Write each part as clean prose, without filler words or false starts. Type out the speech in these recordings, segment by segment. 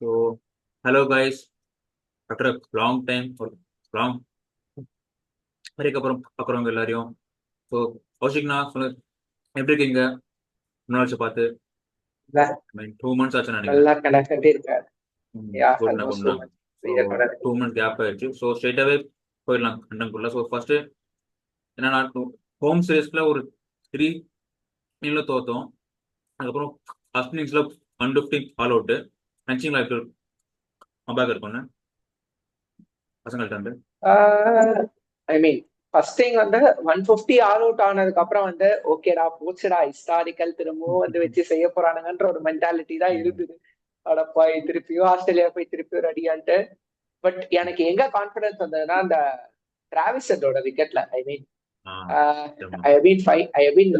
So, hello guys. After a long time or long break அப்புறம் பார்க்குறவங்க எல்லாரையும். So கௌஷிக்னா சொல்லு, எப்படி இருக்கீங்க? முன்னாடி பார்த்து That 2 months ஆச்சுன்னு நினைக்கிறேன். நல்லா கனெக்டே இருக்காரு. Yeah, குட்னா almost 2 குட்னா. months. ஸோ 2 months கேப் ஆயிடுச்சு. ஸோ ஸ்ட்ரெயிட்டாகவே போயிடலாம் கண்டென்ட்குள்ள. ஸோ ஃபர்ஸ்ட் என்னன்னா, ஹோம் சீரீஸ்ல ஒரு 3 தோத்தோம். அதுக்கப்புறம் ஃபர்ஸ்ட் இன்னிங்ஸ்ல 150 all out. Punching life comeback இருக்கும்னு பசங்கள்ட்ட வந்து ஐ மீன் ஃபர்ஸ்ட் திங் வந்து 150 ஆல் அவுட் ஆனதுக்கு அப்புறம் வந்து ஓகேடா போச்சுடா ஹிஸ்டாரிக்கல் திரும்பவும் வந்து வச்சு செய்ய போறானுங்கன்ற ஒரு மென்டாலிட்டி தான் இருந்தது. அடப்பா திருப்பியும் ஆஸ்திரேலியா போய் திருப்பியும் ரெடியான்ட்டு. பட் எனக்கு எங்க கான்பிடன்ஸ் வந்ததுன்னா அந்த டிராவிஸோட விக்கெட்ல I mean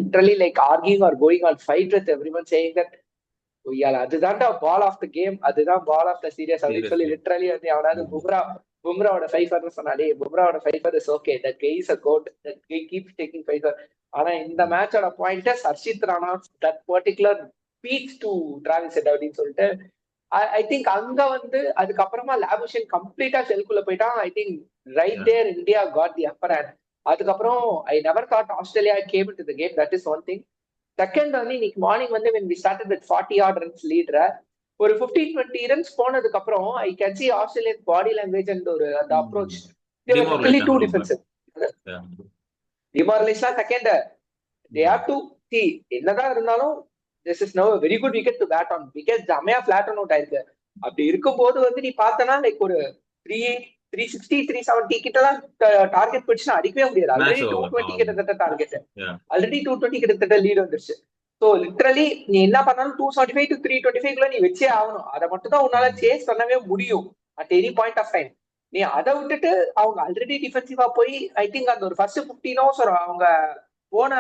literally like arguing or going on fight with everyone saying that அதுதான்டா பால் ஆஃப் த கேம், அதுதான் பால் ஆஃப் த சீரியஸ் அப்படின்னு சொல்லி லிட்டரலி வந்து அவனாவது பும்ராவோட ஃபைஃபர்னு சொன்னாலே பும்ராவோட fifer is okay, that guy is a goat, that guy keeps taking fifer. ஆனா இந்த மேட்சோட point Harshit Rana that particular speaks to Travis Head அப்படின்னு சொல்லிட்டு ஐ திங்க் அங்க வந்து அதுக்கப்புறமா லாபுஷன் கம்ப்ளீட்டா செல்குள்ள போயிட்டான். I think right there India got the upper hand. அதுக்கப்புறம் I never thought Australia came to the game. That is one thing. Second வந்து இன்னைக்கு மார்னிங் வந்து when we started with 40 odd runs lead ஒரு 15-20 runs போனதுக்கு அப்புறம் I can see Australian body language and ஒரு அந்த approach too defensive டிமாரலைஸ்லாம் second they have to see என்னதான் இருந்தாலும் this is now a very good wicket to bat on. wicket ஜமையா flatten out ஆயிருக்கு. அப்படி இருக்கும்போது வந்து நீ பார்த்தனா லைக் ஒரு 360 370 கிட்டலாம் டார்கெட் பிடிச்சுன்னா அடிக்கவே முடியாது. ஆல்ரெடி 220 கிட்டத்தட்ட டார்கெட், ஆல்ரெடி 220 கிட்டத்தட்ட லீட் வந்துருச்சு. ஸோ லிட்டரலி நீ என்ன பண்ணாலும் 275 to 325 நீ வச்சே ஆகணும். அதை மட்டும் தான் உன்னால சேஸ் பண்ணவே முடியும் at any point of time. நீ அதை விட்டுட்டு அவங்க ஆல்ரெடி டிஃபென்சிவா போய் ஐ திங்க் அந்த ஒரு ஃபர்ஸ்ட் 15 hours அவங்க போன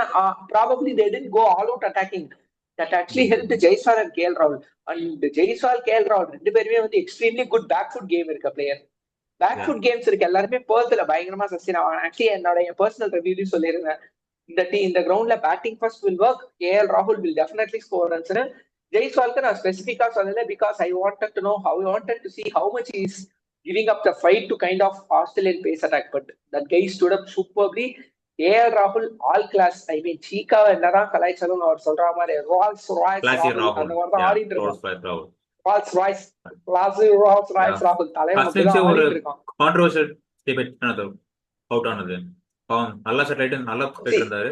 probably they didn't go all out attacking. that actually helped Jaiswal and KL ராகுல். அண்ட் ஜெய்ஸ்வால் கேஎல் ராகுல் ரெண்டு பேருமே வந்து extremely good back foot game இருக்க பிளேயர். பேக் ஃபுட் கேம்ஸ் இருக்கு எல்லாருமே பர்த்ல பயங்கரமா சஸ்டெயின் ஆவாங்க. ஆக்சுவலி என்னோட பர்சனல் ரிவ்யூலையும் சொல்லியிருந்தேன், இந்த கிரவுண்ட்ல batting first will work, KL ராகுல் வில் டெஃபினெட்லி ஸ்கோர் ரன்ஸ். ஜெய்ஸ்வால்க்கு நான் ஸ்பெசிஃபிக்கா சொல்லல because I wanted to know how I wanted to see how much he is giving up the fight to kind of Australian pace attack, but that guy stood up superbly. KL ராகுல் all class. ஐ மீன் சீக்காவை என்னதான் கலாய்ச்சாலும் அவர் சொல்ற மாதிரி Rolls Royce ராகுல் அந்த மாதிரி தான் ஆடிட்டு இருக்கான். ரால்ஸ் ராய்ஸ் ராகுல் தலைவன் ஆடிட்டு இருக்கான். கான்ட்ரோவர்ஷியல் டிபேட் பண்ணது அவுட் ஆனது நல்லா செட்டில் நல்லா இருந்தாரு.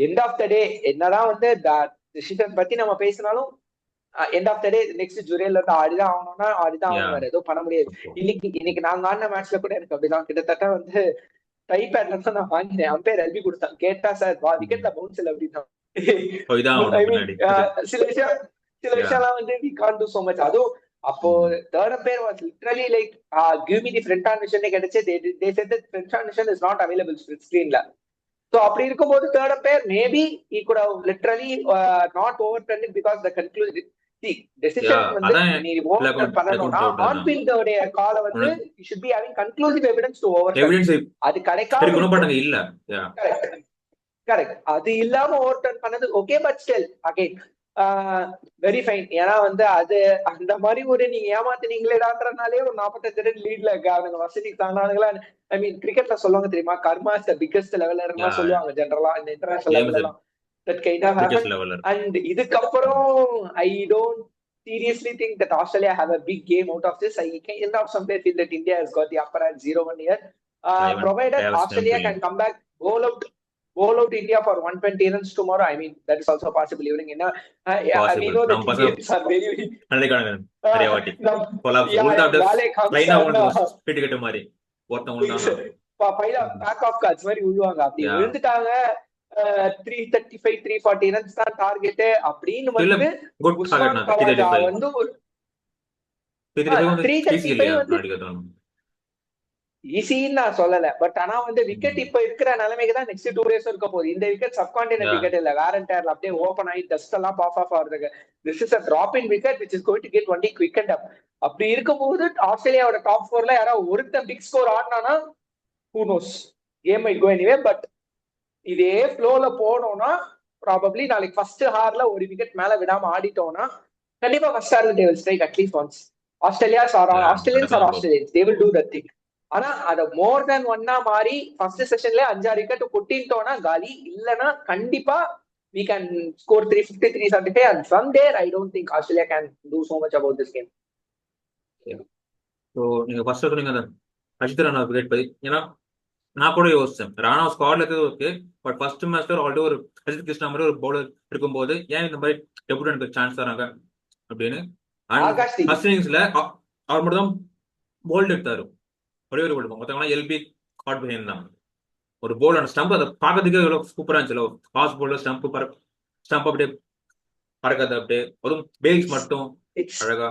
எண்ட் ஆஃப் த டே என்னதான் வந்து டிசிஷன் பத்தி நம்ம பேசினாலும் end of the day next ஜுரேல இருந்து ஆடிதான் ஆகணும்னா ஆடிதான் ஆகணும், வேற எதுவும் பண்ண முடியாது. இன்னைக்கு நாங்க ஆடின மேட்ச்ல கூட எனக்கு அப்படிதான் கிட்டத்தட்ட வந்து டைபேட்ல தான் நான் வாங்கினேன். அம்பேர் எல்பி கொடுத்தான், கேட்டா சார் விக்கெட்ல பவுன்ஸ் இல்ல அப்படின்னா. சில விஷயம்லாம் வந்து we can't do so much. அதுவும் அப்போ third ampere was literally like give me the front on vision கிடைச்சு they said that front on vision is not available screenல. So அப்படி இருக்கும்போது third ampere maybe he could have literally not overturned it because the conclusion decision வந்து நீ over பண்ணனும்னா on field உடைய கால வந்து you should be having conclusive evidence to overturn. அது கிடைக்காம இல்ல. கரெக்ட், அது இல்லாம ஓவர்டர்ன் பண்ணது okay, but still again very fine. ஏன்னா வந்து அது அந்த மாதிரி ஒரு நீங்க ஏமாத்தினீங்களேடான்றனாலே ஒரு 45 ரன் லீட்ல அவங்க வசதிக்கு தானானுங்களா. ஐ மீன் கிரிக்கெட்ல சொல்லுவாங்க தெரியுமா, கர்மா இஸ் தி பிக்கஸ்ட் லெவலர் எல்லாம் சொல்லுவாங்க ஜெனரலா இந்த இன்டர்நேஷனல் லெவல்ல எல்லாம். That kind of happened. And இதுக்கப்புறம் I don't seriously think that Australia have a big game out of this. I cannot somewhere feel that India has got the upper hand 0-1 here. Provided Australia can come back, bowl out India for 120 runs tomorrow. I mean, that is also possible. Even in we know that games are very pack of cards மாதிரி விழுவாங்க. அப்படி விழுந்துட்டாங்க 335 340 runs தான் target அப்படின்னு வந்து வந்து ஒரு 335 வந்து ஈஸின்னு நான் சொல்லல. பட் ஆனா வந்து விக்கெட் இப்ப இருக்கிற நிலைமைக்கு தான் நெக்ஸ்ட் 2 days இருக்க போகுது. இந்த விக்கெட் சப்கான்டினென்ட் விக்கெட் இல்ல, வேர் அண்ட் டேர்ல அப்படியே ஓபன் ஆகி டஸ்ட் எல்லாம் பாப் ஆஃப் ஆகுறதுக்கு. This is a drop in wicket which is going to get only quick and up. அப்படி இருக்கும்போது ஆஸ்திரேலியாவோட டாப் 4ல யாராவது ஒருத்தன் பிக் ஸ்கோர் ஆடினானா who knows, game might go anyway. But இதே ஃப்ளோல போனோம்னா ப்ராபப்ளி நாளைக்கு ஃபர்ஸ்ட் ஹார்ல ஒரு விக்கெட் மேல விடாம ஆடிட்டோம்னா கண்டிப்பா first ஆர்ல they will strike at least once. Australians or Australians கண்டிப்பா they will do that thing. ஆனா அத மோர் தென் ஒன்னா மாறி ஃபர்ஸ்ட் செஷன்ல 5-6 விக்கெட் கொட்டிட்டோம்னா காலி, இல்லனா கண்டிப்பா we can score 350 375 and from there I don't think Australia can do so much about this game. So நீங்க first சொன்னீங்க அந்த அஜித் ராணா விக்கெட் பத்தி. ஏன்னா நான் கூட யோசிச்சேன், ராணா ஸ்குவாட்ல இருக்கிறது ஓகே, பட் ஃபர்ஸ்ட் மேட்ச்ல ஆல்ரெடி ஒரு அஜித் கிருஷ்ணா மாதிரி ஒரு பவுலர் இருக்கும்போது ஏன் இந்த மாதிரி டெபுட்டன்ட்க்கு சான்ஸ் தராங்க அப்படின்னு. அண்ட் ஆகாஷ் தீப் ஃபர்ஸ்ட் இன்னிங்ஸ்ல அவர் மட்டும் தான் போல்ட் எடுத்தாரு, ஒரே ஒரு போல்டு. மொத்தவங்களாம் எல்பி காட் பண்ணியிருந்தாங்க. ஒரு போல் அந்த ஸ்டம்ப் அதை பார்க்கறதுக்கே எவ்வளவு சூப்பரா இருந்துச்சு. ஃபாஸ்ட் போல்டர் ஸ்டம்ப் அப்படியே பறக்காது அப்படியே. அதுவும் பேல்ஸ் மட்டும் it's அழகா.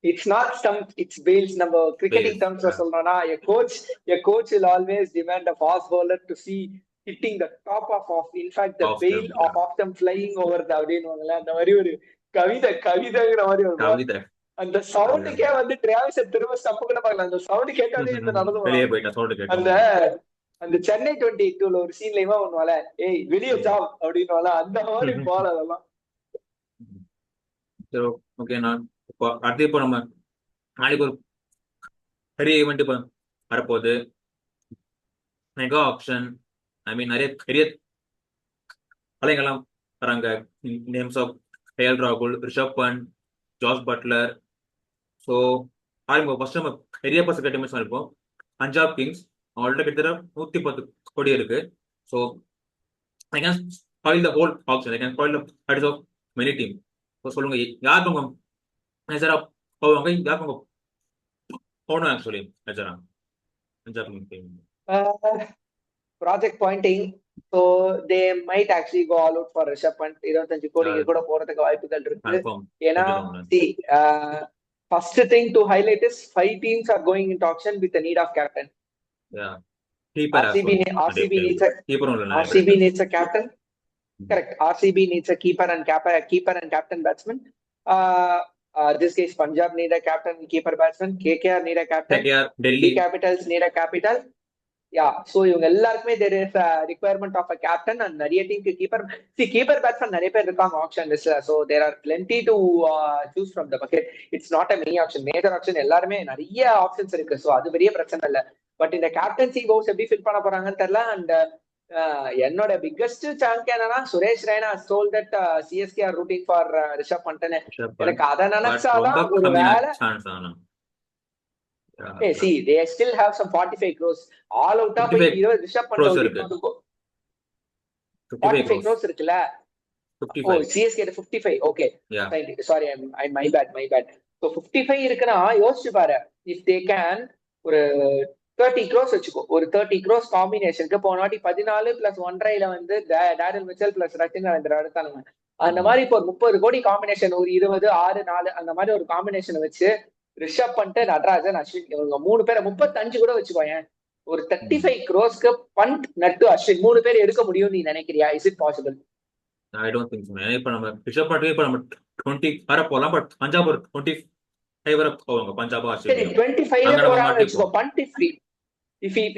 it's not stump, it's bails. நம்ம cricketing Bails, terms சொல்றோம்னா a coach will always demand a fast bowler to see hitting the top of in fact the Off bail stump, of them flying over the அப்படின்னுவாங்கல்ல, அந்த மாதிரி ஒரு கவிதைங்கிற மாதிரி ஒரு கவிதை அந்த சவுண்டுக்கே வந்து டிராவிஸ் திரும்ப ஸ்டம்ப் கூட பார்க்கல, அந்த சவுண்ட் கேட்டாலே இந்த நடந்து வெளியே வரும். போயிட்டா சவுண்ட் அந்த கேட்டோம். அந்த சென்னை 22 ஒரு சீன்ல இவன் ஒண்ணுவால, ஏய் வெளியே ஜாவ் அப்படின்னு அந்த மாதிரி பால் அதெல்லாம். சரி, ஓகே. நான் இப்போ அடுத்து இப்போ நம்ம நாளைக்கு ஒரு பெரிய ஈவெண்ட் இப்போ வரப்போகுது, மெகா ஆப்ஷன். ஐ மீன் நிறைய பெரிய கலைஞர்லாம் வராங்க. நேம்ஸ் ஆஃப் கேஎல் ராகுல், Rishabh Pant, Jos Buttler. So ஆரம்பம் ஃபர்ஸ்ட் நம்ம பெரிய பர்சன் கட்டிமெண்ட்ஸ் இருப்போம். பஞ்சாப் கிங்ஸ் அவங்கள்ட்ட கிட்டத்தட்ட 110 கோடி இருக்கு. So I can spoil the whole option, I can spoil the parties of many team. So சொல்லுங்க, யாருக்கு உங்க மேஜரா போவாங்க, யாருக்கு உங்க போகணும் ஆக்சுவலி மேஜரா Punjab Kings? Project pointing. So they might actually go all out for Rishabh Pant. 25 கோடிக்கு கூட போறதுக்கு வாய்ப்புகள் இருக்கு. ஏன்னா first thing to highlight is 5 teams are going into auction with the need of captain. Yeah. RCB needs a captain. Correct. RCB needs a keeper and captain batsman. This case Punjab need a captain and keeper batsman. KKR need a captain. Delhi Capitals need a capital. Yeah, so இவங்க எல்லாருக்குமே there is a requirement of a captain and நிறைய டீமுக்கு keeper batsman நிறைய பேர் இருக்காங்க auction listல. So there are plenty to choose from the bucket. It's not a mini auction, major auction. எல்லாருமே நிறைய options இருக்கு. ஸோ அது பெரிய பிரச்சனை இல்லை. பட் இந்த கேப்டன்சி பவுஸ் எப்படி ஃபில் பண்ண போறாங்கன்னு தெரியல. அண்ட் என்னோட பிக்கஸ்ட் சாங்க் என்னன்னா, Suresh Raina told that CSK are rooting for Rishabh பண்ட்னு. எனக்கு அதை நினைச்சாதான் ஒரு வேலை. See, they still have some 45 crores. All out of 20 Rishabh Pant 45 crores இருக்குல்ல. ஓ CSK 55. Okay, sorry, my bad. So 55 இருக்குன்னா யோசிச்சு பாரு, if they can ஒரு 30 crores வச்சுக்கோ. ஒரு 30 crores காம்பினேஷனுக்கு போனாட்டி 14 plus 1.5 வந்து Daryl Mitchell plus Rachin Ravindra எடுத்தானுங்க. அந்த மாதிரி இப்போ ஒரு 30 கோடி காம்பினேஷன், ஒரு 20 6 4 அந்த மாதிரி ஒரு காம்பினேஷன் வச்சு ரிஷப் பண்ட், நடராஜன், அஸ்வின் இவங்க 3 பேரை 35 கூட வச்சுக்கோங்க. ஒரு 35 crores பண்ட், நட்டு, அஸ்வின் 3 பேர் எடுக்க முடியும் நீ நினைக்கிறியா? Is it possible? I don't think so. இப்போ நம்ம ரிஷப் பண்ட் இப்போ நம்ம 20 வர போலாம், பட் பஞ்சாப் ஒரு 25 வர போவாங்க. பஞ்சாப் சரி 25 போறாங்க வெச்சுக்கோ. Pant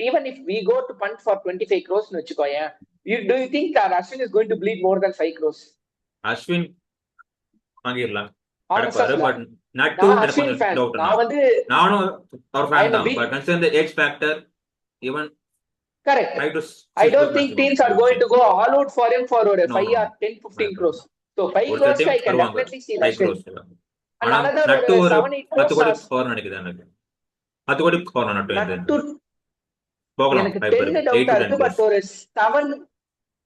even if we go to punt for 25 crores னு வெச்சுக்கோங்க, do you think that Ashwin is going to bleed more than 5 crores? Ashwin வாங்கிரலாம். நானும் அவர் ஃபேன் தான், but consider the age factor even correct. I don't think teams are going to go all out for him for 5 or 10 15 crores. So 5 crores I can definitely see that. ஆனா நட்டு ஒரு 10 கோடி score நினைக்குது. எனக்கு 10 கோடி score நட்டு போகலாம். எனக்கு தெரிஞ்ச டவுட்டா இருக்கு. பட் ஒரு 7,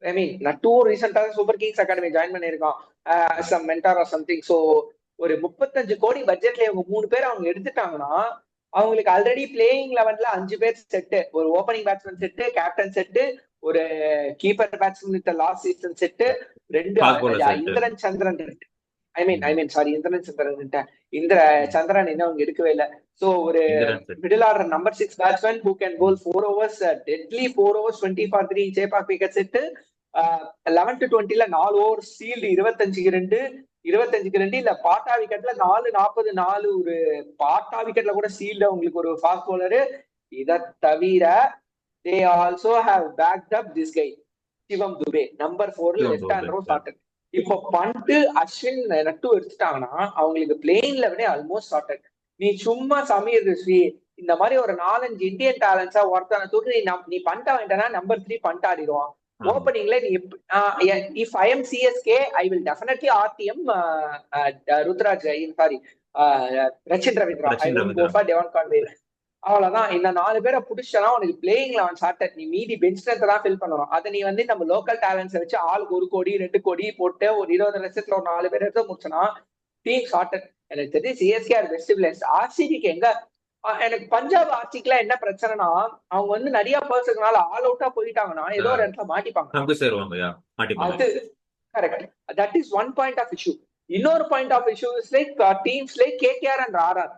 I mean நட்டு ரீசன்ட்டா சூப்பர் கிங்ஸ் அகாடமி ஜாயின் பண்ணிருக்கான் as a mentor or something. So ஒரு 35 கோடி பட்ஜெட்ல இவங்க 3 பேர் அவங்க எடுத்துட்டாங்கன்னா, அவங்களுக்கு ஆல்ரெடி பிளேயிங் 11ல 5 பேர் செட்டு. ஒரு opening batsman set, captain set, ஒரு keeper batsman with last season set, 2 இந்திரன் சந்திரன் இந்திர சந்திரன் இன்னும் அவங்க எடுக்கவே இல்லை. சோ ஒரு middle order number 6 batsman who can bowl 4 overs, deadly 4 overs 20 for 3 Chepauk wicket set. 11 to 20ல 4 ஓவர் சீல்டு 25க்கு 2 இல்ல பாட்டா விக்கெட்ல 4-40 ஒரு பாட்டா விக்கெட்ல கூட சீல்டு அவங்களுக்கு ஒரு ஃபாஸ்ட் பவுலரு. இதை தவிர they also have backed up this guy Shivam Dube, number 4 left ஹேண்டரும் ஸ்டார்டர். இப்போ பண்ட் அஸ்வின் நட்டு எடுத்துட்டாங்கன்னா அவங்களுக்கு பிளேயிங் லெவனே ஆல்மோஸ்ட் சார்ட்டட். நீ சும்மா சமீர் ரிஸ்வி இந்த மாதிரி ஒரு 4-5 இந்தியன் டேலண்ட்ஸா ஒருத்தனை தூக்கி நீ பண்ட் ஆகிட்டனா நம்பர் 3 பண்ட் ஆடிடுவான். ஓப்பனிங்ல நீ if I am CSK I will definitely RTM Ruturaj sorry Rachin Ravindra. I don't go for Devon Conway. அவ்வளவுதான். இந்த 4 பேரை புடிச்சனா உனக்கு பிளேயிங் லெவன் சார்ட்டட். நீ மீதி பெஞ்ச் ஸ்ட்ரென்த் தான் ஃபில் பண்ணணும். அதை நீ வந்து நம்ம லோக்கல் டேலண்ட்ஸ் வச்சு ஆளுக்கு 1 கோடி 2 கோடி போட்டு ஒரு 20 லட்சத்துல ஒரு 4 பேர் எடுத்து முடிச்சனா டீம் சார்ட்டட். எனக்கு தெரிஞ்சு சிஎஸ்கே ஆர் பெஸ்ட் பிளேயர்ஸ். ஆர்சிபிக்கு எங்க எனக்கு பஞ்சாப் ஆர்சிக்குலாம் என்ன பிரச்சனைனா அவங்க வந்து நிறைய பர்சனால ஆல் அவுட்டா போயிட்டாங்கன்னா ஏதோ ஒரு இடத்துல மாட்டிப்பாங்க. அது correct. That is one point of issue. இன்னொரு point of issue is like teams like KKR and RR.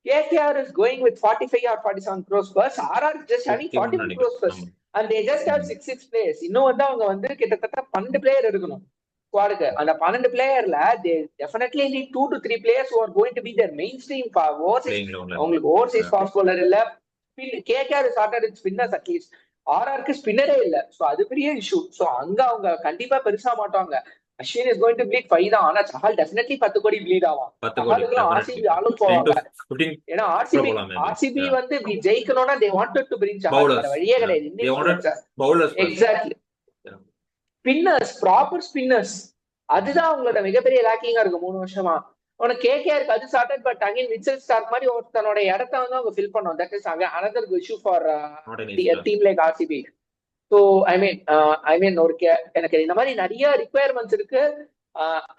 KKR is going with 45 or 47 crores plus. RR is just having 41 crores plus. And they just have 6 players. இன்னும் வந்து அவங்க வந்து கிட்டத்தட்ட 12 player எடுக்கணும் ஸ்குவாடுக்கு. அந்த 12 பிளேயர்ல they definitely need 2 to 3 players who are going to be their mainstream overseas. அவங்களுக்கு overseas fast bowler இல்ல. KKR is started with spinners at least. RRக்கு ஸ்பின்னரே இல்ல. சோ அது பெரிய இஷ்யூ. சோ அங்க அவங்க கண்டிப்பா பெருசா மாட்டாங்க. Ashwin is going to bleed 5 தான். ஆனா சஹால் டெஃபினெட்லி 10 கோடி ப்ளீட் ஆகும். ஆர்சிபி ஆளும் போவாங்க. ஏன்னா ஆர்சிபி வந்து ஜெயிக்கணும்னா they wanted to bring Chahal. வழியே கிடையாது. எக்ஸாக்ட்லி. ஸ்பின்னர்ஸ், ப்ராப்பர் ஸ்பின்னர்ஸ், அதுதான் அவங்களோட மிகப்பெரிய லேக்கிங்கா இருக்கு 3 வருஷமா. உனக்கு கேகேஆருக்கு அது sorted. But again Mitchell Starc மாதிரி ஒருத்தனோட இடத்த வந்து அவங்க ஃபில் பண்ணும். That is another issue for team like RCB. So I mean ஒரு எனக்கு இந்த மாதிரி நிறைய ரிக்குவயர்மெண்ட்ஸ் இருக்கு.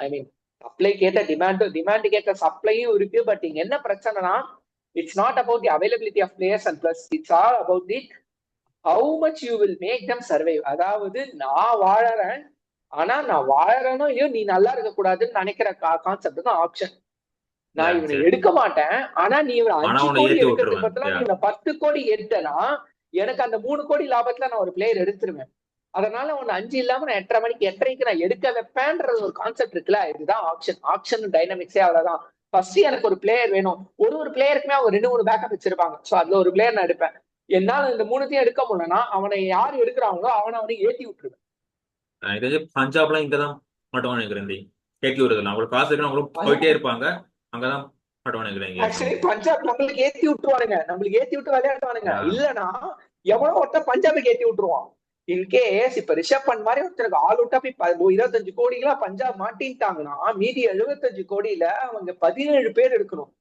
ஐ மீன் சப்ளை கேட்ட டிமாண்ட் கேட்ட சப்ளையும் இருக்கு. பட் இங்க என்ன பிரச்சனைனா it's not about the availability of players and plus it's all about the how much you will make them survive. அதாவது நான் வாழறேன், ஆனா நான் வாழறேனோ இல்லையோ நீ நல்லா இருக்க கூடாதுன்னு நினைக்கிற கான்செப்ட் தான் ஆப்ஷன். நான் இவனை எடுக்க மாட்டேன், ஆனா நீ இவனை 5 கோடி எடுக்கிறதுக்கு பதிலா நீ இவனை 10 கோடி எடுத்தனா எனக்கு அந்த 3 கோடி லாபத்துல நான் ஒரு பிளேயர் எடுத்துருவேன். அதனால ஒன்னு 5 இல்லாம நான் 8:30 நான் எடுக்க வைப்பேன்றது ஒரு கான்செப்ட் இருக்குல்ல. இதுதான் ஆக்ஷன் டைனமிக்ஸே. அவ்வளவுதான். ஃபர்ஸ்ட் எனக்கு ஒரு பிளேயர் வேணும். ஒரு பிளேயருக்குமே அவங்க 2-3 பேக்கப் வச்சிருப்பாங்க. சோ அதுல ஒரு பிளேயர் நான் எடுப்பேன். என்னால இந்த 3த்தையும் எடுக்க முடியலன்னா அவனை யாரு எடுக்கிறாங்களோ அவனை ஏத்தி விட்டுருவேன். பஞ்சாப்லாம் இங்கதான் மட்டும் நினைக்கிறேன். ஏத்தி விடுறது அவங்களுக்கு காசு இருக்கு, அவங்களும் போயிட்டே இருப்பாங்க. அங்கதான் ஆக்சுவலி பஞ்சாப் நம்மளுக்கு ஏத்தி விட்டுருவானுங்க. நம்மளுக்கு ஏத்தி விட்டு விளையாடுவானுங்க. இல்லன்னா எவ்வளவு ஒருத்தர் பஞ்சாபுக்கு ஏத்தி விட்டுருவான். இன்கேஸ் இப்ப ரிஷப் பண்ட் மாதிரி ஒருத்தருக்கு ஆல் அவுட்டா போய் 25 கோடிலாம் பஞ்சாப் மாட்டிட்டாங்கன்னா மீதி 75 கோடியில அவங்க 17 பேர் எடுக்கணும்.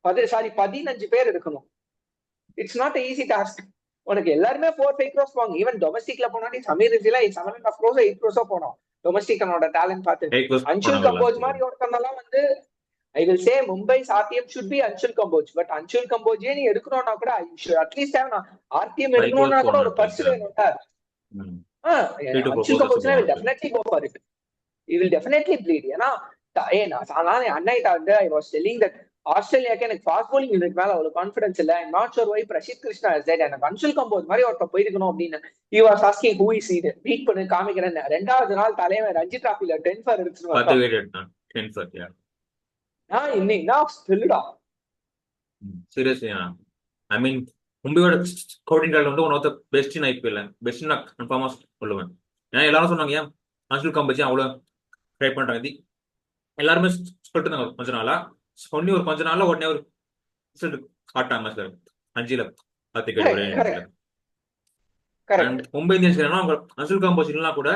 15 பேர் எடுக்கணும். It's not easy task. உனக்கு எல்லாருமே 4-5 crores போவாங்க. ஈவன் டொமஸ்டிக்ல போனாடி சமீர் ரிசில 7.5 crores 8 crores போனோம். டொமஸ்டிக்கனோட டேலண்ட் பார்த்து அன்ஷுல் கம்போஜ் மாதிரி ஒருத்தனெல்லாம் வந்து I will say Mumbai's RTM should be Anshul Kamboj. But Anshul Kamboj நீ எடுக்கணும்னா கூட you should at least have RTM எடுக்கணும்னா கூட ஒரு பர்ஸ் வேணும் sir. Anshul Kamboj will definitely go for it. He will definitely bleed. ஏன்னா நான் அன்னைட்ட வந்து I was telling that ஆஸ்திரேலியாக்கு எனக்கு ஃபாஸ்ட் bowling யூனிட் மேல அவ்வளவு கான்ஃபிடன்ஸ் இல்ல. I'm not sure why Prasidh Krishna is dead. எனக்கு அன்ஷுல் கம்போஜ் மாதிரி ஒருத்தர் போயிருக்கணும் அப்படின்னு he was asking who is it. Beat பண்ணி காமிக்கிறேன். 2வது நாள் தலைவன் ரஞ்சி டிராஃபில 10 for எடுத்துருவாங்க. மும்பையோட ஸ்கவுட்டிங் டேலண்ட் வந்து one of the best in IPL. Best நான் கன்ஃபார்மா சொல்லுவேன். ஏன்னா எல்லாரும் சொன்னாங்க ஏன் அன்ஷுல் கம்போஜ் அவ்வளவு ட்ரை பண்றாங்க. எல்லாருமே சொல்லிட்டு இருந்தாங்க கொஞ்ச நாளா. கொஞ்ச நாள்ல உடனே ஒரு காட்டாங்க சார் 5ல 10 மும்பை இந்தியன்ஸ் அவங்க அன்ஷுல் கம்போஜ் இல்லைன்னா கூட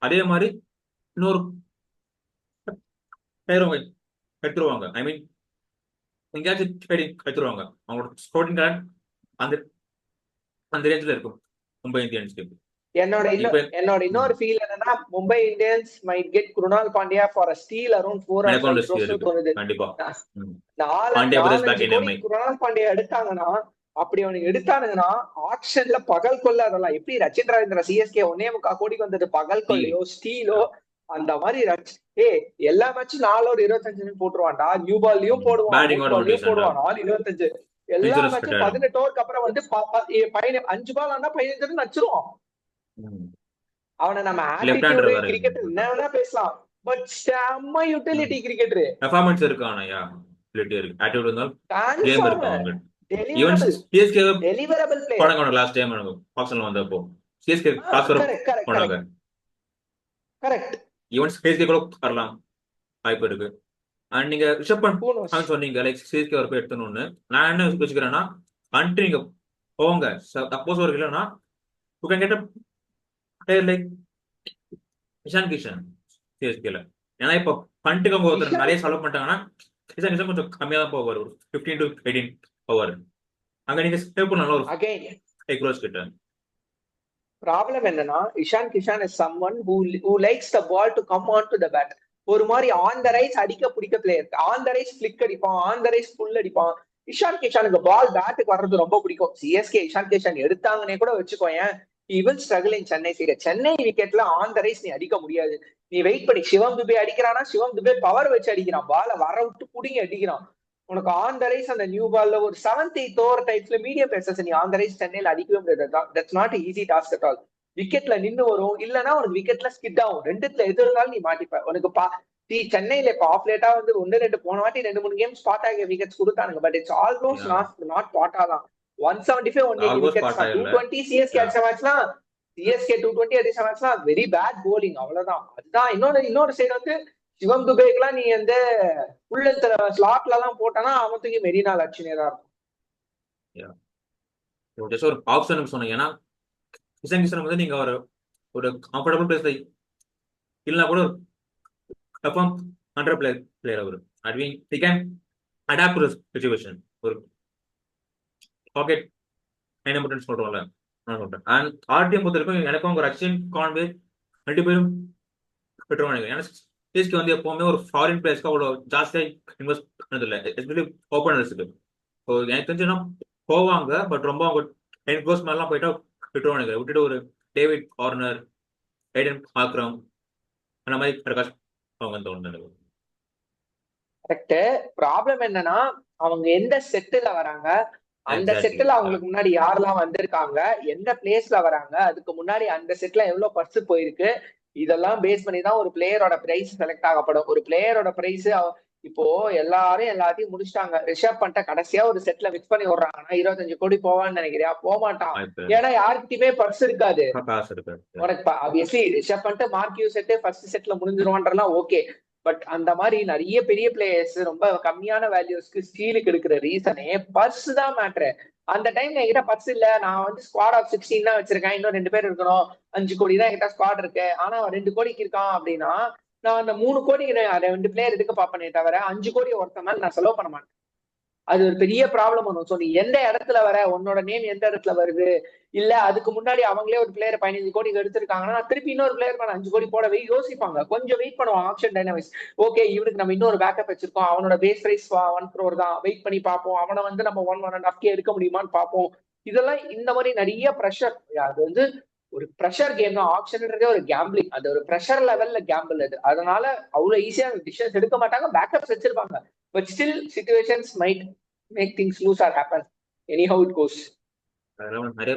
அதே மாதிரி இன்னொரு எடுத்துருவாங்க. ஐ மீன் எங்கேயாச்சும் எடுத்துருவாங்க. அவங்களோட ஸ்கோரிங் டேலண்ட் அந்த ரேஞ்சில் இருக்கும் மும்பை இந்தியன்ஸ்க்கு. என்னோட இன்னொரு ஃபீல் என்னன்னா Mumbai Indians might get Krunal Pandya for a steal around 4 crores. கண்டிப்பா குருணால் பாண்டியா எடுத்தாங்கன்னா அப்படி அவனுக்கு எடுத்தானுங்கன்னா ஆக்ஷன்ல பகல் கொள்ள அதெல்லாம் எப்படி ரச்சின் ரவீந்திரா சிஎஸ்கே 1.25 கோடிக்கு வந்தது பகல் கொள்ளையோ ஸ்டீலோ அந்த மாதிரி எல்லா மேட்சும் 4 over 25 போட்டுருவான்டா. நியூ பால்லையும் போடுவான், 25 எல்லா மேட்சும் 18 ஓவருக்கு அப்புறம் வந்து 5 பால் ஆனா 15 நச்சிருவான். அவனை நம்ம ஆட்டிடியூட் கிரிக்கெட் என்ன பேசலாம், பட் செம்ம யூட்டிலிட்டி கிரிக்கெட்டர். பெர்ஃபார்மன்ஸ் இருக்கானயா, யூட்டிலிட்டி இருக்கு, ஆட்டிடியூட் இருந்தால் கேம் இருக்கு. Even CSK deliverable player. போனாங்க லாஸ்ட் டைம் பாக்ஸ்ல வந்தப்போ சிஎஸ்கே பாஸ் பண்ணாங்க. கரெக்ட். ஈவன் சிஎஸ்கே கூட வரலாம் வாய்ப்பு இருக்கு. அண்ட் நீங்க ரிஷப் ஹூ நோஸ். பண்ட் சொன்னீங்க லைக் சிஎஸ்கே ஒரு போய் எடுத்தணும்னு. நான் என்ன யோசிக்கிறேன்னா கண்ட்ரி நீங்க போங்க, சப்போஸ் ஒரு இல்லைன்னா you can get like Ishan Kishan சிஎஸ்கேல. ஏன்னா இப்போ பண்ட்டுக்கு அவங்க ஒருத்தர் இஷான் நிறைய செலவு பண்ணிட்டாங்கன்னா இஷான் கிஷன் கொஞ்சம் கம்மியாக தான் போவார், ஒரு 15 to 18 பவர். அங்க நீங்க சேவ் பண்ணலாம் ஒரு அகைன் 5 crores கிட்ட. ப்ராப்ளம் என்னன்னா Ishan Kishan is someone who likes the ball to come on to the bat. ஒரு மாதிரி ஆன் த ரைஸ் அடிக்க பிடிக்க பிளேயர், ஆன் த ரைஸ் பிளிக் அடிப்பான், ஆன் த ரைஸ் புல் அடிப்பான். இஷான் கிஷானுக்கு பால் பேட்டுக்கு வர்றது ரொம்ப பிடிக்கும். சிஎஸ்கே இஷான் கிஷான் எடுத்தாங்கன்னே கூட வச்சுக்கோயேன், he will struggle in Chennai side. Chennai விக்கெட்ல ஆன் த ரைஸ் நீ அடிக்க முடியாது. நீ வெயிட் பண்ணி சிவம் துபே அடிக்கிறானா, சிவம் துபே பவர் வச்சு அடிக்கிறான், பால வர விட்டு புடிங்கி அடிக்கிறான். உனக்கு ஆன் த ரைஸ் அந்த நியூ பால்ல ஒரு 7th 8th ஓவர் டைப்ஸ்ல மீடியம் பேசஸ் நீ ஆன் த ரைஸ் சென்னையில அடிக்கவே முடியாது. That's not easy task at all. விக்கெட்ல நின்று வரும், இல்லன்னா உனக்கு விக்கெட்ல ஸ்கிட் ஆகும், ரெண்டுத்துல எது இருந்தாலும் நீ மாட்டிப்ப. உனக்கு சென்னையில இப்ப ஆஃப் லேட்டா வந்து 1-2 போன வாட்டி 2-3 கேம் ஸ்பாட் ஆகிய விக்கெட்ஸ் கொடுத்தானுங்க. பட் இட்ஸ் ஆல்மோஸ்ட் நாட் பாட்டா தான். 175 180 ஆல்மோஸ்ட் விக்கெட்ஸ் பாட்டா தான். இல்ல. 220 சிஎஸ்கே அடிச்ச மேட்ச்லாம், சிஎஸ்கே 220 அடிச்ச மேட்ச்லாம் வெரி பேட் போலிங், அவ்வளவுதான். அதுதான் இன்னொரு சைடு வந்து சிவம் துபேக்கெல்லாம் நீ வந்து உள்ள ஸ்லாட்ல எல்லாம் போட்டானா அவன் தூக்கி மெரினா லட்சுமியா தான் இருக்கும். ஜஸ்ட் ஒரு ஆப்ஷன் சொன்னீங்க. ஏன்னா இஷான் கிஷன் வந்து நீங்க ஒரு கம்ஃபர்டபுள் பிளேஸ்ல இல்லைன்னா கூட பெர்ஃபார்ம் பண்ற பிளேயர் அவரு. ஐ மீன் he can adapt to the situation. ஒரு பாக்கெட் மைனஸ் சொல்றோம்ல, நான் சொல்றேன். அண்ட் ஆர்டிஎம் பொறுத்த வரைக்கும் எனக்கும் ஒரு அக்ஷன் கான்வே 2 பேரும் பெற்றோம் நினைக்கிறேன். ஏன்னா சிஎஸ்கே வந்து எப்பவுமே ஒரு ஃபாரின் பிளேயர்ஸ்க்கு அவ்வளோ ஜாஸ்தியாக இன்வெஸ்ட் பண்ணதில்லை, எஸ்பெஷலி ஓப்பனர்ஸுக்கு. ஸோ எனக்கு தெரிஞ்சுன்னா போவாங்க, பட் ரொம்ப அவங்க 10 crores மேலாம் போயிட்டா விட்டுருவோம் நினைக்கிறேன். விட்டுட்டு ஒரு டேவிட் கார்னர், ஐடன் ஆக்ரம் அந்த மாதிரி பிரகாஷ் அவங்க தோணுது. கரெக்ட். ப்ராப்ளம் என்னன்னா அவங்க எந்த செட்டுல வராங்க, அந்த எக்ஸாக்ட்லி. செட்டுல அவங்களுக்கு முன்னாடி யாரெல்லாம் வந்திருக்காங்க, எந்த பிளேஸ்ல வராங்க, அதுக்கு முன்னாடி அந்த செட்ல எவ்வளவு பர்ஸ் போயிருக்கு, இதெல்லாம் பேஸ் பண்ணி தான் ஒரு பிளேயரோட பிரைஸ் செலக்ட் ஆகப்படும். ஒரு பிளேயரோட பிரைஸ் இப்போ எல்லாரும் எல்லாத்தையும் முடிச்சிட்டாங்க. ரிஷப் பண்ணிட்ட கடைசியா ஒரு செட்ல மிக்ஸ் பண்ணி விடுறாங்கன்னா 25 கோடி போவான்னு நினைக்கிறியா? போக மாட்டான். ஏன்னா யாருக்கிட்டயுமே பர்ஸ் இருக்காது. உனக்கு ஆப்வியஸ்லி ரிஷப் பண்ணிட்டு மார்க்யூ செட்டு ஃபர்ஸ்ட் செட்ல முடிஞ்சிருவான்றலாம் ஓகே. பட் அந்த மாதிரி நிறைய பெரிய பிளேயர்ஸ் ரொம்ப கம்மியான வேல்யூஸ்க்கு ஸ்டீலுக்கு எடுக்கிற ரீசனே பர்ஸ் தான் மேட்ரு. அந்த டைம்ல என்கிட்ட பர்ஸ் இல்ல, நான் வந்து ஸ்குவாட் ஆஃப் 16 தான் வச்சிருக்கேன், இன்னும் 2 பேர் இருக்கணும், 5 கோடி தான் என்கிட்ட ஸ்குவாட் இருக்கு, ஆனா 2 கோடிக்கு இருக்கான் அப்படின்னா நான் அந்த 3 கோடிக்கு 2 பிளேயர் எடுக்க பார்ப்பனே தவிர 5 கோடி ஒருத்த மேல நான் செலவு பண்ண மாட்டேன். அது ஒரு பெரிய ப்ராப்ளம் வரும். சோ நீ எந்த இடத்துல வர, உன்னோட நேம் எந்த இடத்துல வருது, இல்ல அதுக்கு முன்னாடி அவங்களே ஒரு பிளேயர் 15 கோடிக்கு எடுத்திருக்காங்கன்னா திருப்பி இன்னொரு பிளேயர் மேல 5 கோடி போடவே யோசிப்பாங்க. கொஞ்சம் வெயிட் பண்ணுவோம். ஆப்ஷன் டைனமிக்ஸ் ஓகே, இவனுக்கு நம்ம இன்னொரு பேக்கப் வச்சிருக்கோம், அவனோட பேஸ் பிரைஸ் 1 crore தான், வெயிட் பண்ணி பார்ப்போம், அவனை வந்து நம்ம 1.5K எடுக்க முடியுமான்னு பார்ப்போம். இதெல்லாம் இந்த மாதிரி நிறைய ப்ரெஷர். அது வந்து ஒரு ப்ரெஷர் கேம் தான். ஆப்ஷன்ன்றதே ஒரு கேம்பிளிங், அது ஒரு ப்ரெஷர் லெவல்ல கேம்பிள். அது அதனால அவ்வளவு ஈஸியா டிசிஷன்ஸ் எடுக்க மாட்டாங்க, பேக்கப்ஸ் வச்சிருப்பாங்க. But still situations might make things lose or happen. anyhow it goes. அதெல்லாம் நிறைய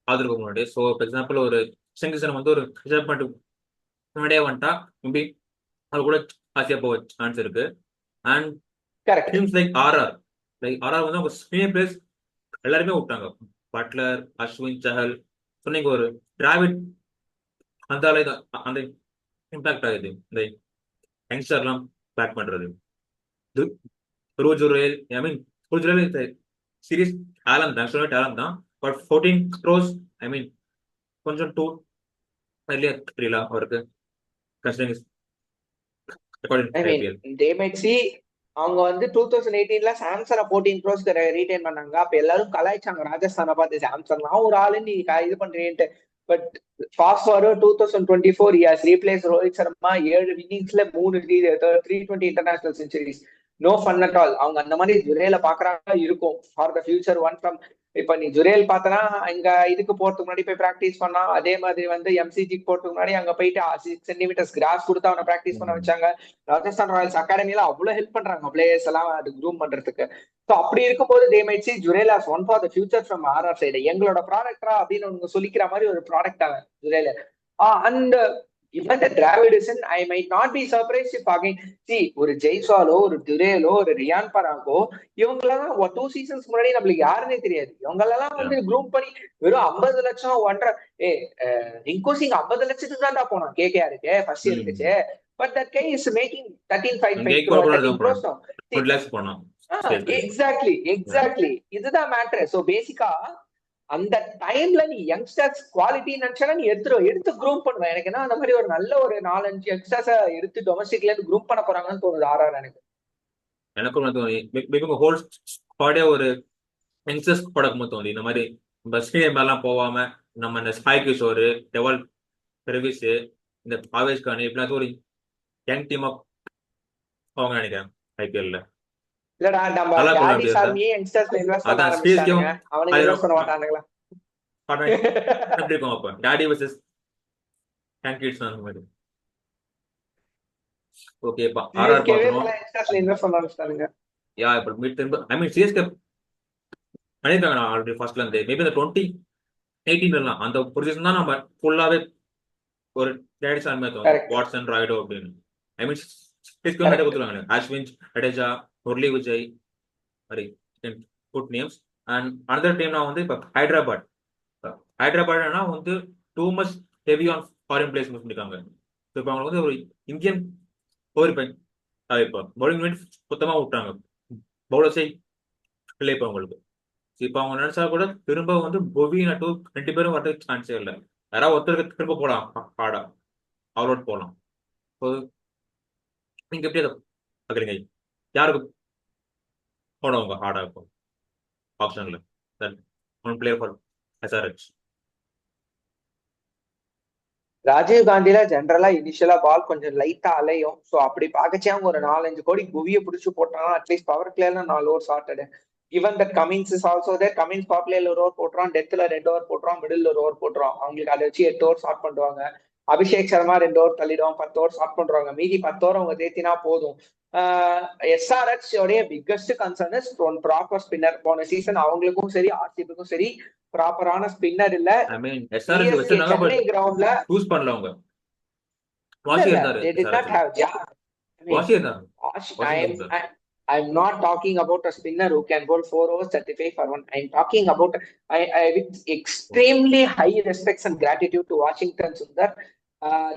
பார்த்துருக்க முன்னாடி. ஸோ ஃபார் எக்ஸாம்பிள் ஒரு செங்கிசன் வந்து ஒரு ரிசர்வ் பண்ணிட்டு முன்னாடியே வந்துட்டா மேபி அது கூட ஆசையாக போக சான்ஸ் இருக்கு. And correct. Teams like RR வந்து அவங்க ஸ்பின்னிங் பிளேஸ் எல்லாருமே விட்டாங்க. பட்லர், அஸ்வின், சஹல் சொன்னீங்க. ஒரு டிராவிட் வந்தாலே அந்த இம்பாக்ட் ஆகுது இந்த யங்ஸ்டர்லாம் பேக் பண்றது. ரோஜுரேல், ஐ மீன் ரோஜுரேல் சீரியஸ் டேலண்ட் தான், ஆக்சுவலாக டேலண்ட் தான். பட் 14 crores, ஐ மீன் கொஞ்சம் டூ இல்லையா தெரியல அவருக்கு. ஐ மீன் they might see அவங்க வந்து 2018ல சாம்சனை 14 crores ரீடைன் பண்ணாங்க. அப்ப எல்லாரும் கலாய்ச்சாங்க ராஜஸ்தானை பார்த்து, சாம்சன்லாம் ஒரு ஆளு நீ இது பண்றேன்ட்டு. But fast forward 2024 he has replaced Rohit Sharma. 7 இன்னிங்ஸ்ல 320 international centuries. No fun at all. அவங்க அந்த மாதிரி ஜுரேல பாக்குறாங்க இருக்கும் for the future one from. இப்ப நீ ஜுரேல் பார்த்தனா இங்க இதுக்கு போறதுக்கு முன்னாடி போய் பிராக்டிஸ் பண்ணா, அதே மாதிரி வந்து எம்சிஜிக்கு போறதுக்கு முன்னாடி அங்க போயிட்டு 6 சென்டிமீட்டர்ஸ் கிராஸ் கொடுத்து அவனை பிராக்டிஸ் பண்ண வச்சாங்க. ராஜஸ்தான் ராயல்ஸ் அகாடமியில அவ்வளவு ஹெல்ப் பண்றாங்க பிளேயர்ஸ் எல்லாம் அது க்ரூம் பண்றதுக்கு. ஸோ அப்படி இருக்கும்போது they might see Jurel as one for the future from RR side. எங்களோட ப்ராடக்டா அப்படின்னு அவங்க சொல்லிக்கிற மாதிரி ஒரு ப்ராடக்ட் அவன் ஜுரேல. And given the Dravidism, I might not be surprised if again, see, ஒரு ஜெய்ஸ்வாலோ, ஒரு துரேலோ, ஒரு ரியான் பராகோ, இவங்களெல்லாம் 2 seasons முன்னாடி நம்மளுக்கு யாருன்னே தெரியாது. இவங்களெல்லாம் Yeah. வந்து க்ரூம் பண்ணி வெறும் 50 லட்சம் 1.5 ரிங்கு சிங் 50 லட்சத்துக்கு தான்டா போனான் கேகேஆருக்கு ஃபர்ஸ்ட் இயர் இருந்துச்சு. But that guy is making 13 crores now. 20 lakhs போனான். எக்ஸாக்ட்லி இதுதான் மேட்டர். சோ பேசிக்கா அந்த டைம்ல நீ யங்ஸ்டர்ஸ் குவாலிட்டி நினைச்சா நீ எடுத்து க்ரூம் பண்ணுவேன். எனக்கு என்ன அந்த மாதிரி ஒரு நல்ல ஒரு 4-5 யங்ஸ்டர்ஸ எடுத்து டொமஸ்டிக்ல இருந்து க்ரூம் பண்ண போறாங்கன்னு தோணுது ஆர்ஆர் எனக்கு. எனக்கும் ஹோல் ஸ்குவாடே ஒரு யங்ஸ்டர்ஸ் படக்கும் தோணுது. இந்த மாதிரி பஸ் எல்லாம் போகாம நம்ம இந்த ஸ்பை கிஷோர், டெவல் பெர்விஸ், இந்த ஆவேஷ் கான் இப்படி ஒரு யங் டீமா அவங்க நினைக்கிறேன் ஐபிஎல்ல. இல்லடா நம்ம நல்லா கொண்டு டாடி வந்திருந்தா. சார்மியே யங்ஸ்டர்ஸ்ல இன்வெஸ்ட் பண்ண அதான் ஆரம்பிச்சாங்க. CSK அவனுக்கு இன்வெஸ்ட் பண்ண மாட்டானுங்களா? எப்படி இருக்கும் அப்ப டாடி வர்சஸ் யங் கிட்ஸ் அந்த மாதிரி. ஓகேப்பா ஆர்ஆர் சிஎஸ்கேவே பாக்குறோம். யங்ஸ்டர்ஸ்ல இன்வெஸ்ட் பண்ண ஆரம்பிச்சானுங்க. யா இப்ப மீட் திரும்ப ஐ மீன் சிஎஸ்கே பண்ணிருக்காங்க ஆல்ரெடி ஃபர்ஸ்ட்ல இருந்து. மேபி இந்த 2018 அந்த பொசிஷன் தான் நம்ம ஃபுல்லாவே ஒரு டாடி சார்மே தோணும். Correct. வாட்சன் ராய்டோ அப்படின்னு. ஐ மீன் சிஎஸ்கே நிறைய கொடுத்துருவாங்க. அஸ்வின், ஜடேஜா, முரளி விஜய் மாதிரி குட் நேம்ஸ். அண்ட் அனதர் டீம்னா வந்து இப்ப ஹைதராபாத்னா வந்து too much heavy on foreign place பண்ணிருக்காங்க. இப்போ அவங்களுக்கு வந்து ஒரு இந்தியன் ஓவர் இப்போ பவுலிங் யூனிட் சுத்தமா விட்டாங்க. பவுலர்ஸை இல்லை இப்போ அவங்களுக்கு. இப்போ அவங்க நினைச்சா கூட திரும்ப வந்து பொவி நட்டு 2 பேரும் வரதுக்கு சான்ஸே இல்லை. யாராவது ஒருத்தருக்கு திரும்ப போகலாம் ஹார்டா ஆல் போகலாம். நீங்க எப்படி அதை பாக்குறீங்க? யாருக்கு போனவங்க ஹார்டா இருக்கும் ஆப்ஷன்ல one player for SRH? Rajiv காந்தில ஜென்ரலா இனிஷியலா பால் கொஞ்சம் லைட்டா அலையும். சோ அப்படி பாக்கச்சே அவங்க ஒரு 4-5 கோடி குவிய பிடிச்சு போட்டாங்கன்னா அட்லீஸ்ட் பவர் பிளேயர்ல 4 over sorted. given that Cummins is also there, Cummins power பிளேயர்ல 1 ஓவர் போட்டுறான், டெத்ல 2 ஓவர் போட்டுறான், மிடில் 1 ஓவர் போட்டுறான். அவங்களுக்கு அதை வச்சு 8 ஓவர் ஷார்ட் பண்ணுவாங்க. அபிஷேக் சர்மா 2 ஓவர் தள்ளிடுவான், 10 ஓவர் ஷார்ட் பண்றாங்க. மீதி 10 ஓவர் அவங்க தேத்தினா போதும். எஸ்ஆர்ஹெச் உடைய biggest concern is proper spinner. போன சீசன் அவங்களுக்கும் சரி ஆர்சிபிக்கும் சரி ப்ராப்பரான ஸ்பின்னர் இல்ல. ஐ மீன் எஸ்ஆர்ஹெச் வச்சிருந்தாங்க பட் கிரவுண்ட்ல யூஸ் பண்ணல அவங்க. வாஷி இருந்தாரு. they did not have, yeah. I mean, washi இருந்தாரு. I'm not talking about a spinner who can bowl 4 overs 35 for 1. I'm talking about with extremely high respects and gratitude to Washington Sundar.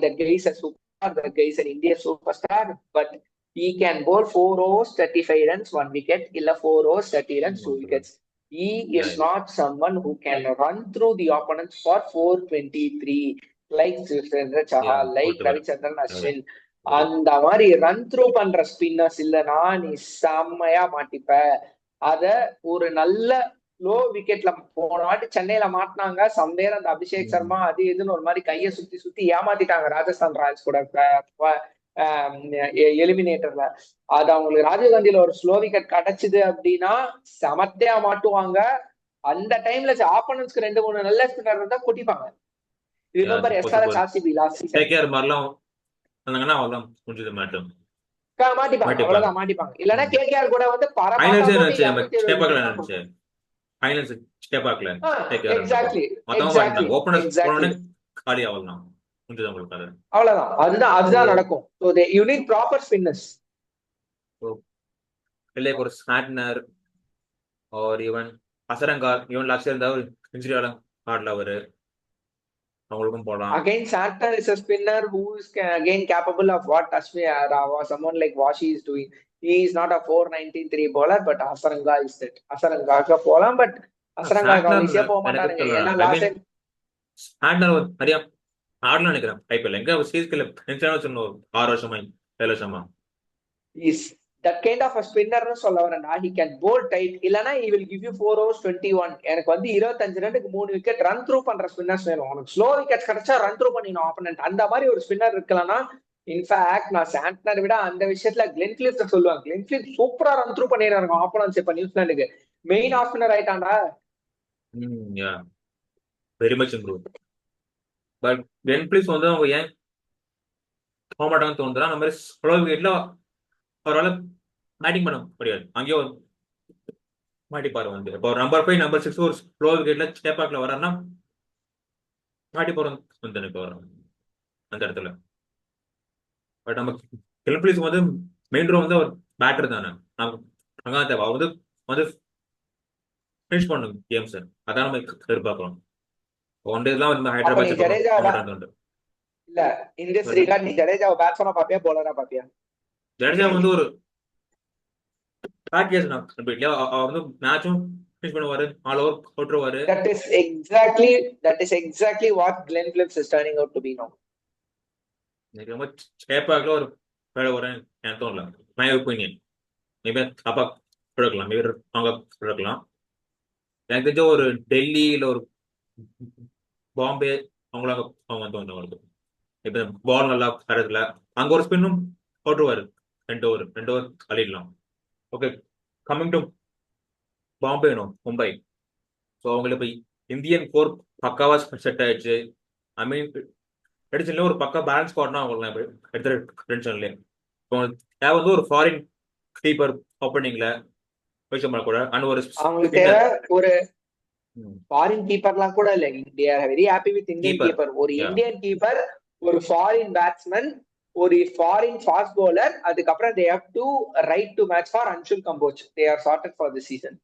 That guy is a superstar. That guy is an Indian superstar. But he can bowl 4 overs 35 runs 1 wicket, illa 4 overs 30 runs 2 wickets. He is not someone who can run through the opponents for 423 like Yuzvendra Chahal, like Ravichandran Ashwin. அந்த மாதிரி run through பண்ற spinners இல்லைன்னா நீ செம்மையா மாட்டிப்ப. அத ஒரு நல்ல low விக்கெட்ல போன வாட்டி சென்னையில மாட்டினாங்க. சம்வேர் அந்த அபிஷேக் சர்மா அது இதுன்னு ஒரு மாதிரி கையை சுத்தி ஏமாத்திட்டாங்க ராஜஸ்தான் ராயல்ஸ் கூட எலிமினேட்டர்ல. அது அவங்களுக்கு ராஜீவ்காந்தியில ஒரு ஸ்லோ விக்கெட் கிடைச்சது அப்படின்னா சமத்தையா மாட்டுவாங்க. அந்த டைம்ல ஆப்போனன்ஸ்க்கு 2-3 நல்ல ஸ்பின்னர் இருந்தா கொட்டிப்பாங்க. Remember SRH RCB last season மாட்டிப்பாங்க. இல்லன்னா கேகேஆர் கூட வந்து அவ்வளவுதான். அதுதான் நடக்கும். You need proper spinners. ஒரு ஸ்நாட்னர் or even Azarenka even last year இருந்தா ஒரு செஞ்சுரி ஆடல அவரு. Again, Santner is a spinner who is again capable of what someone like Washi is doing. He is not a 493 bowler, but Asaranga is that. Asaranga போலாம், but Asaranga ஈஸியா போக மாட்டாங்க. ஏன்னா last time Santner நிறைய ஆடல நினைக்கிறேன் IPL. எங்க சீஸ்கேல internal சொன்னோம் 6 வருஷமா 7 வருஷமா. is that kind of a spinner னு சொல்ல வரேன்டா. he can bowl tight. இல்லனா he will give you 4 overs 21. எனக்கு வந்து 25 ரன்னுக்கு 3 விக்கெட் ரன் த்ரூ பண்ற ஸ்பின்னர்ஸ் வேணும். உனக்கு ஸ்லோ விக்கெட் கிடைச்சா ரன் த்ரூ பண்ணிடணும் ஆப்போனன்ட். அந்த மாதிரி ஒரு ஸ்பின்னர் இருக்கலனா இன்ஃபேக்ட் நான் சாண்ட்னர் விட அந்த விஷயத்துல கிளென் பிலிப்ஸ் சொல்லுவாங்க. கிளென் பிலிப்ஸ் சூப்பரா ரன் த்ரூ பண்ணிடுறாங்க ஆப்போனன்ட்ஸ். இப்ப நியூசிலாந்துக்கு மெயின் ஆஃப் ஸ்பின்னர் ஆயிட்டான்டா. Yeah very much improve. But Glenn Phillips வந்து அவங்க ஏன் போக மாட்டாங்கன்னு தோணுதுன்னா அந்த மாதிரி ஸ்லோ விக்கெட்ல அவரால் பேட்டிங் பண்ண முடியாது. அங்கேயோ மாட்டிப்பாரு வந்து. இப்போ நம்பர் 5 நம்பர் 6 ஒரு ஸ்லோ விக்கெட்ல ஸ்டேபாக்ல வராருன்னா மாட்டி போறோம் வந்து இப்போ வரும். அந்த இடத்துல. பட் நம்ம கிளம்பிஸ் வந்து மெயின் ரோல் வந்து ஒரு பேட்டர் தானே. நம்ம அங்கே தேவை அவர் வந்து வந்து ஃபினிஷ் பண்ணும் கேம்ஸ். அதான் நம்ம எதிர்பார்க்கலாம். ஒன் டேஸ்லாம் வந்து அப்ப நீ ஹைதராபாத் ஜடேஜாவை உண்டு. இல்ல இந்த ஸ்ரீகாந்த் நீ ஜடேஜாவை பேட்ஸ்மேனா பாப்பியா போலரா பாப்பியா? ஜடேஜா வந்து ஒரு பேக்கேஜ் நான் இல்லையா, அவர் வந்து மேட்சும் ஃபினிஷ் பண்ணுவாரு, ஆல் ஓவர் போட்டுருவாரு. that is exactly what Glenn Phillips is turning out to be now. எனக்கு ரொம்ப சேப்பாக்கில் ஒரு வேலை வரேன் எனக்கு தோணல. My opinion. மேபி அப்பா கொடுக்கலாம், மேபி அவங்க கொடுக்கலாம். எனக்கு தெரிஞ்ச ஒரு டெல்லி இல்லை ஒரு பாம்பே அவங்களாக அவங்க வந்து வந்தவங்களுக்கு இப்போ பால் நல்லா கரத்துல அங்கே ஒரு ஸ்பின்னும் போட்டுருவாரு. 2 ஓவர் கழிடலாம். Okay, coming to Bombay no Mumbai. So அவங்களுக்கு இப்போ இந்தியன் கோர் பக்காவா செட் ஆயிடுச்சு. ஐ மீன் எடிஷன்ல ஒரு பக்கா பேலன்ஸ் ஸ்குவாட்னா அவங்களுக்கு எடுத்த டென்ஷன்லேயே இப்போ தேவை வந்து ஒரு ஃபாரின் கீப்பர் ஓப்பனிங்ல வைஷம் கூட அண்ட் ஒரு அவங்களுக்கு தேவை ஒரு ஃபாரின் கீப்பர்லாம் கூட இல்ல. India very happy with Indian keeper. ஒரு இந்தியன் கீப்பர், ஒரு ஃபாரின் பேட்ஸ்மேன், ஒரு ஃபாரின் ஃபாஸ்ட் bowler, அதுக்கப்புறம் they have to right to match for Anshul Kamboj. They are sorted for the season.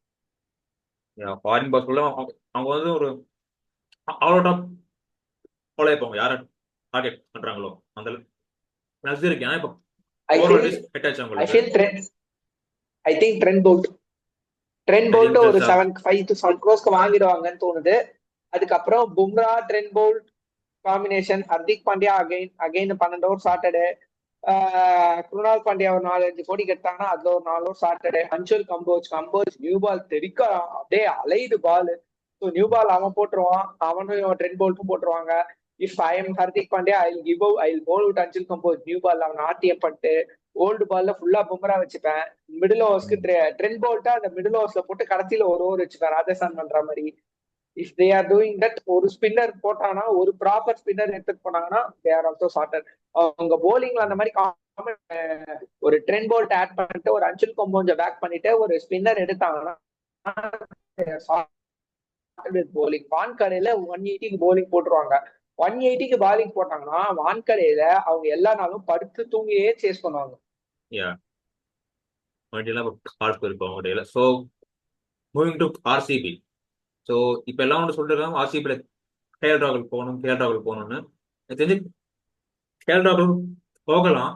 Foreign பாஸ்குள்ள அவங்க வந்து ஒரு அவ்வளோ ஃபாலோ இருப்பாங்க. யாரை டார்கெட் பண்றாங்களோ அந்த நர்ஸ் இருக்கு. ஏன்னா இப்போ I think Trent Bolt ஒரு 5 to 7 crores வாங்கிடுவாங்கன்னு தோணுது. அதுக்கப்புறம் Bumrah Trent Boult combination, Hardik Pandya again 12 over Saturday, Krunal Pandya ஒரு 4-5 கோடி கட்டாங்கன்னா அதுல ஒரு 4 over Saturday. Anshul Kamboj new ball தெரிக்க அப்படியே அலையுது பால். ஸோ நியூ பால் அவன் போட்டுருவான், அவனும் ட்ரெண்ட் போல்ட்டும் போட்டுருவாங்க. If I am Hardik Pandya I bowl with Anshul Kamboj new ball அவன் ஆர்டிஎம் பண்ணிட்டு ஓல்டு பால்ல ஃபுல்லா பும்ரா வச்சுப்பேன். மிடில் ஓவர்ஸ்க்கு ட்ரெண்ட் போல்ட்டா அந்த மிடில் ஓவர்ஸ்ல போட்டு கடைசியில ஒரு ஓவர் வச்சுப்பேன் ராஜஸ்தான் பண்ற மாதிரி. If they are doing that, ஒரு ஸ்பின்னர் போட்டாங்கன்னா, ஒரு ப்ராப்பர் ஸ்பின்னர் எடுத்துட்டு போனாங்கன்னா தே ஆர் ஆல்சோ சார்ட்டட். அவங்க போலிங்ல அந்த மாதிரி ஒரு ட்ரெண்ட் போல்ட் ஆட் பண்ணிட்டு ஒரு அன்சுல் கம்போஞ்ச பேக் பண்ணிட்டு ஒரு ஸ்பின்னர் எடுத்தாங்கன்னா போலிங். வான்கடையில 180 போலிங் போட்டுருவாங்க. 180 பாலிங் போட்டாங்கன்னா வான்கடையில அவங்க எல்லா நாளும் படுத்து தூங்கியே சேஸ் பண்ணுவாங்க. So moving to RCB. So இப்போ எல்லாம் ஒன்று சொல்லிட்டு இருக்காங்க ஆர்சிபியில கேஎல் ராகுல் போகணும்னு. எனக்கு தெரிஞ்சு கேஎல் ராகுல் போகலாம்.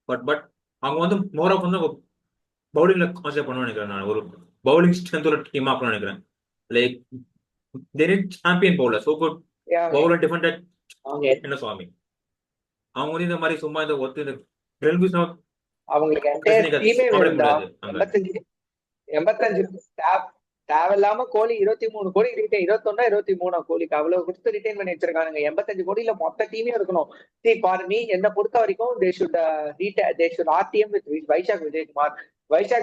பட் அவங்க வந்து மோர் ஆஃப் வந்து பவுலிங்ல கான்சென்ட்ரேட் பண்ணணும்னு நினைக்கிறேன். நான் ஒரு பவுலிங் ஸ்ட்ரென்த் ஒரு டீம் ஆக்கணும்னு நினைக்கிறேன். Like they need champion bowler, so good bowler defended என்ன சுவாமி. அவங்க வந்து இந்த மாதிரி சும்மா இந்த ஒத்து இந்த கிரெல்பிஸ் அவங்களுக்கு டீமே வேணும்டா. 85 தேவையில்லாம கோலி 23 கோடி ரிட்டைன், 21 23 கோலிக்கு அவ்வளவு கொடுத்து ரிட்டைன் பண்ணி வச்சிருக்கானுங்க. 85 கோடியில மொத்த டீமே இருக்கணும். ஃபார் மீ என்ன பொறுத்த வரைக்கும் they should RTM with Vizag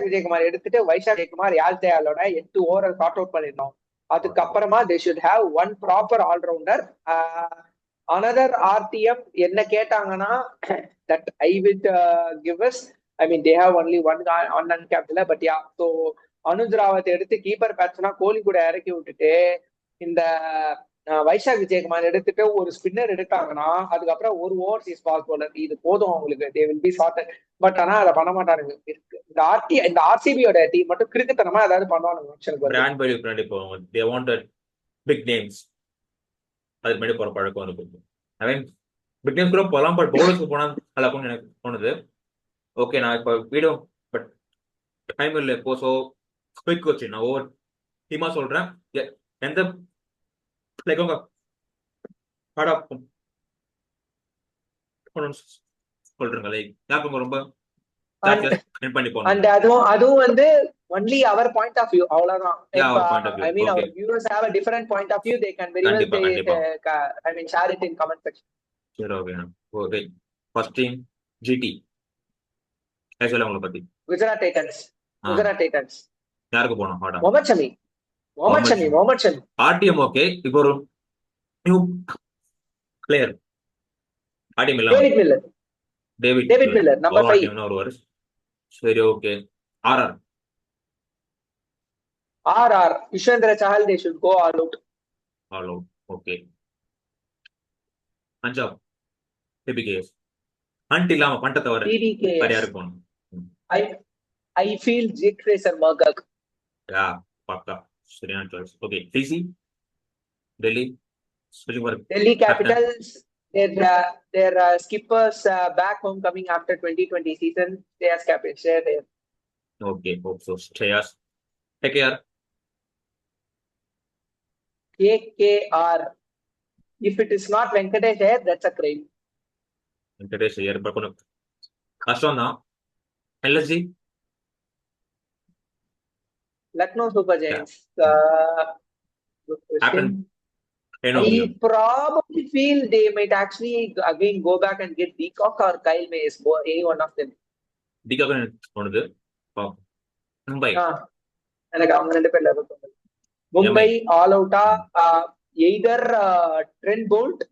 Vijayakumar எடுத்துட்டு வைஷாக் விஜயகுமார் யாழ் தயாளோட 8 ஓவர் சார்ட் அவுட் பண்ணிடணும். அதுக்கப்புறமா they should have one proper all-rounder. another RTM என்ன கேட்டாங்கன்னா that I would give us, I mean they have only one uncapped, but yeah, so Anuj Rawat எடுத்து keeper பேட்ஸ்னா கோலி கூட இறக்கி விட்டுட்டு இந்த வைஷாக் விஜயகுமார் எடுத்துட்டு ஒரு ஸ்பின்னர் எடுத்தாங்கன்னா அதுக்கப்புறம் ஒரு ஓவர்சீஸ் ஃபாஸ்ட் பவுலர், இது போதும் அவங்களுக்கு. they will be sorted. But ஆனா அதை பண்ண மாட்டாருங்க. இந்த ஆர்சிபியோட டீம் மட்டும் கிறுக்குத்தனமா ஏதாவது பண்ணுவானுங்க. they wanted big names. அது மாதிரி போற பழக்கம் இருக்கு. ஐ மீன் பிக் நேம்ஸ் கூட போகலாம், பட் பவுலர்ஸ்க்கு போனா நல்லா இருக்கும்னு எனக்கு தோணுது. ஓகே, நான் இப்போ வீடியோ பட் டைம் இல்லை இப்போ. ஸோ குயிக் கொஸ்டின் நான் ஒவ்வொரு டீமா சொல்றேன். எந்த லைக் உங்க ஹார்ட் ஆஃப் சொல்றீங்க, லைக் யாருக்கு ரொம்ப பண்ணி போகணும். அண்ட் அதுவும் வந்து only our point of view, அவ்வளவுதான். I mean our viewers have a different point of view, they can very well say I mean share it in comment section. சரி, okay. Okay, first team GT ஆக்சுவலா உங்களை பத்தி Gujarat Titans யாருக்கு போகணும்? Hard Mohammed Shami RTM. Okay, இப்போ ஒரு new player RTM இல்ல, David Miller number 5 ஒரு வருஷம். சரி, okay. RR Yuzvendra Chahal, they should go all out. Okay. Punjab டிபிகேஎஸ் ஹண்ட் இல்லாம பண்ட தவிர வேற TDKS. யாருக்கு போகணும்? I I feel Jake Fraser Magak. Yeah பக்கா சரியான choice. Okay DC Delhi switching for Delhi captain. Capitals. Their skippers back home coming after 2020 season. They are captains. They're there. Okay hope so. Shreyas KKR KKR. If it is not Venkatesh Iyer, that's a crime. Venkatesh Iyer இப்போ கொஞ்சம் கஷ்டம் தான். LSG Lucknow Super Giants. Good captain question. ஏனோ I probably feel they might actually again go back and get Deacock or Kyle Mays. Any one of them. டிகாக தோணுது. மும்பை எனக்கு அவங்க ரெண்டு பேர்ல இருக்கும். மும்பை ஆல் அவுட்டா either Trent Boult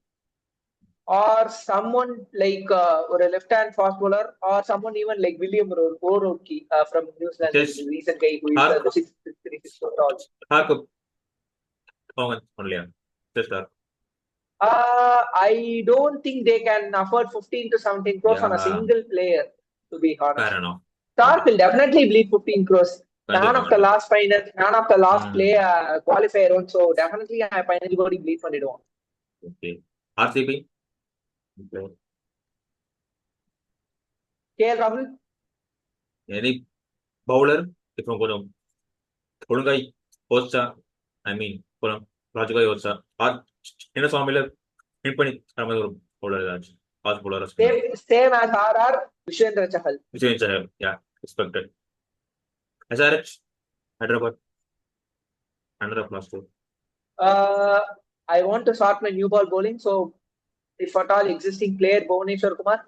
or someone like ஒரு left hand fast bowler or someone even like William O'Rourke from New Zealand, Just recent guy who is the 6'3" foot tall. ஹார்க்கு போங்க பண்ணலையா just I don't think they can afford 15 to 17 crores on a Yeah. single player, to be honest. fair enough. Stark will definitely bleed 15 crores. Man of the last final, man of the last play qualifier on, so definitely I finally got bleed பண்ணிடுவோம். Okay RCB KL Rahul, any bowler இப்போ கொஞ்சம் ஒழுங்காய் யோசிச்சா ஐ மீன் கொஞ்சம் லாஜிக்காக யோசிச்சா என்ன சுவாமியில win பண்ணி தர மாதிரி ஒரு பவுலர் ஏதாச்சும் fast bowler same as RR, Vishwendra Chahal. Vijay sir yeah expected SRH Hyderabad under of last I want to start my new ball bowling, so if at all existing player Bhuvaneshwar Kumar,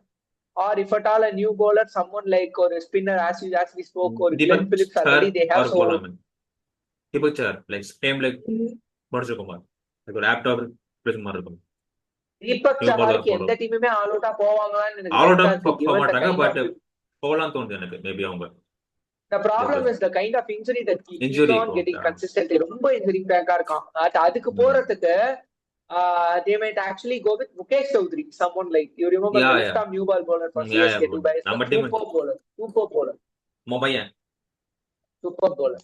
or if at all a new bowler, someone like or a spinner as we spoke, or Glenn Phillips already they have, so Deepak Chahar like same like Bhuvaneshwar Kumar like ஒரு laptop place மாதிரி இருக்கும். Deepak Chaharக்கு எந்த டீமுமே all அவுட்டா போவாங்களான்னு எனக்கு all doubt ஆ out இருக்கு, போக given the மாட்டாங்க kind but of- போகலாம் தோணுது எனக்கு மேபி அவங்க the problem is the kind of injury that he keeps Injury on getting yeah. consistently. ரொம்ப injury பேக்கா இருக்கான். அதுக்கு போறதுக்கு they might actually go with Mukesh Choudhary, someone like you remember Yeah, the left-arm new ball bowler for Yeah, CSK yeah, Dubai. நம்ம team- Super bowler. மொபையன் Super bowler.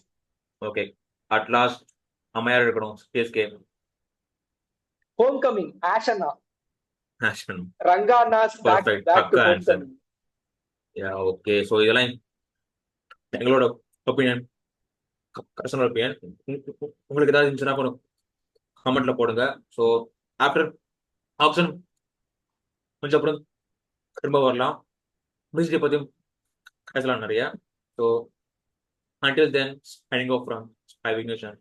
Okay at last நம்ம யார் இருக்கணும் CSK Homecoming, Ashana. National Rangana's back Perfect. to Pakka answer. homecoming. Yeah okay so இதெல்லாம் எங்களோட opinion personal opinion. உங்களுக்கு ஏதாவது இருந்துச்சுன்னா கொஞ்சம் கமெண்ட்ல போடுங்க. ஸோ ஆஃப்டர் ஆப்ஷன் கொஞ்சம் அப்புறம் திரும்ப வரலாம். மியூசிக்கை பற்றியும் பேசலாம் நிறைய. So until then signing off from Sky Vignation.